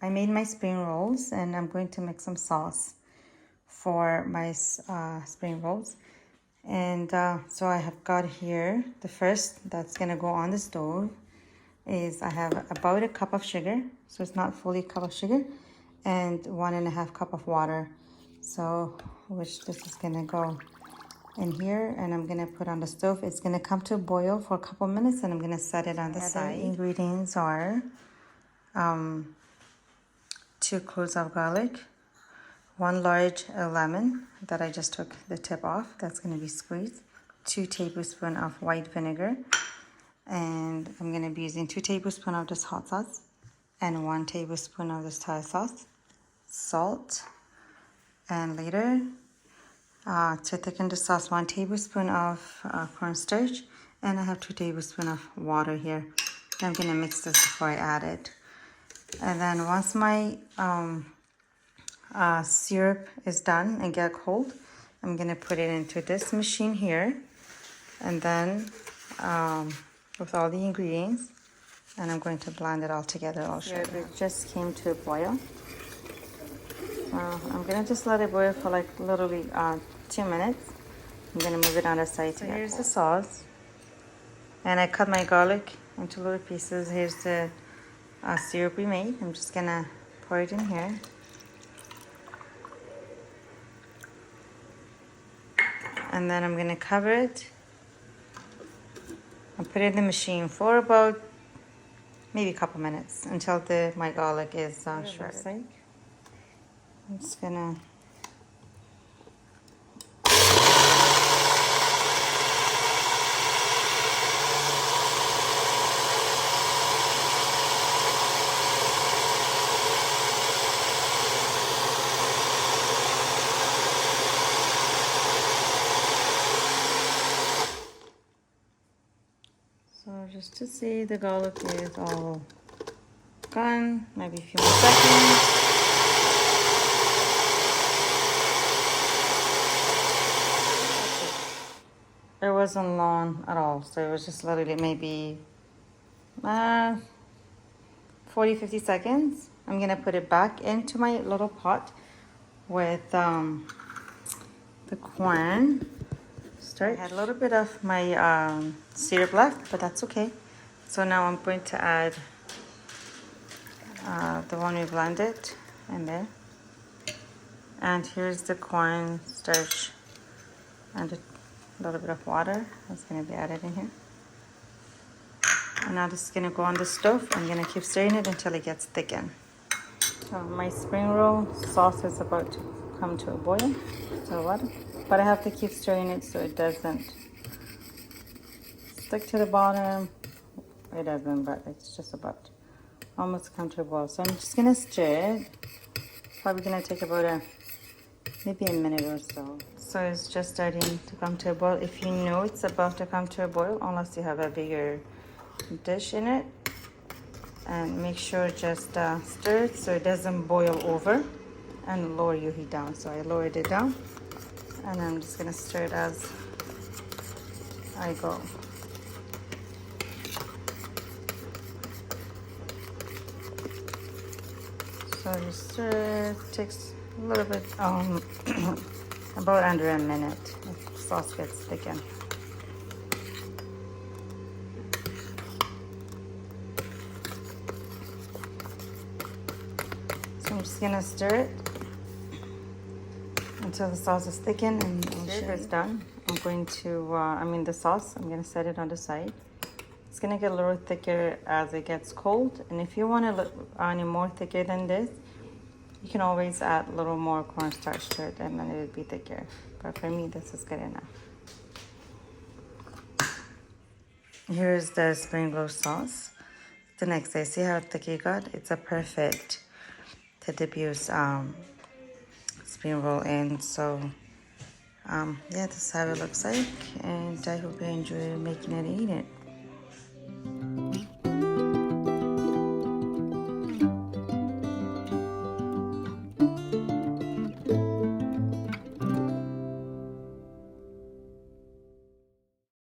I made my spring rolls and I'm going to make some sauce for my spring rolls. And so I have got here, the first that's gonna go on the stove is I have about a cup of sugar, so it's not fully a cup of sugar, and 1.5 cup of water. So which this is gonna go in here, and I'm gonna put on the stove. It's gonna come to a boil for a couple minutes, and I'm gonna set it on the side. The ingredients are 2 cloves of garlic, 1 large lemon that I just took the tip off, that's gonna be squeezed, 2 tablespoons of white vinegar, and I'm gonna be using 2 tablespoons of this hot sauce and 1 tablespoon of this Thai sauce, salt, and later to thicken the sauce, 1 tablespoon of cornstarch, and I have 2 tablespoons of water here. I'm gonna mix this before I add it. And then once my syrup is done and get cold, I'm gonna put it into this machine here, and then with all the ingredients, and I'm going to blend it all together. I'll show you. It just came to a boil. So I'm gonna just let it boil for like literally 2 minutes. I'm gonna move it on the side. So here's the sauce, and I cut my garlic into little pieces. Here's the syrup we made. I'm just gonna pour it in here. And then I'm gonna cover it and put it in the machine for about maybe a couple minutes until my garlic is shredded. I'm just gonna just to see the garlic is all gone, maybe a few more seconds. It wasn't long at all, so it was just literally maybe 40-50 seconds. I'm gonna put it back into my little pot with the corn. I had a little bit of my syrup left, but that's okay. So now I'm going to add the one we blended in there. And here's the corn starch and a little bit of water that's going to be added in here. And now this is going to go on the stove. I'm going to keep stirring it until it gets thickened. So my spring roll sauce is about to come to a boil. So what? But I have to keep stirring it so it doesn't stick to the bottom. It doesn't, but it's just about almost come to a boil. So I'm just gonna stir it. Probably gonna take about maybe a minute or so. So it's just starting to come to a boil. If you know it's about to come to a boil, unless you have a bigger dish in it, and make sure just stir it so it doesn't boil over, and lower your heat down. So I lowered it down, and I'm just gonna stir it as I go. So just stir it. Takes a little bit, about under a minute. If the sauce gets thickened. So I'm just gonna stir it until the sauce is thickened, and stir is done. I'm going to, the sauce, I'm gonna set it on the side. It's gonna get a little thicker as it gets cold, and if you want to any more thicker than this, you can always add a little more cornstarch to it, and then it will be thicker. But for me, this is good enough. Here's the spring roll sauce. The next day, see how thick it got? It's a perfect to dip your spring roll in. So yeah, this is how it looks like, and I hope you enjoy making it and eating it.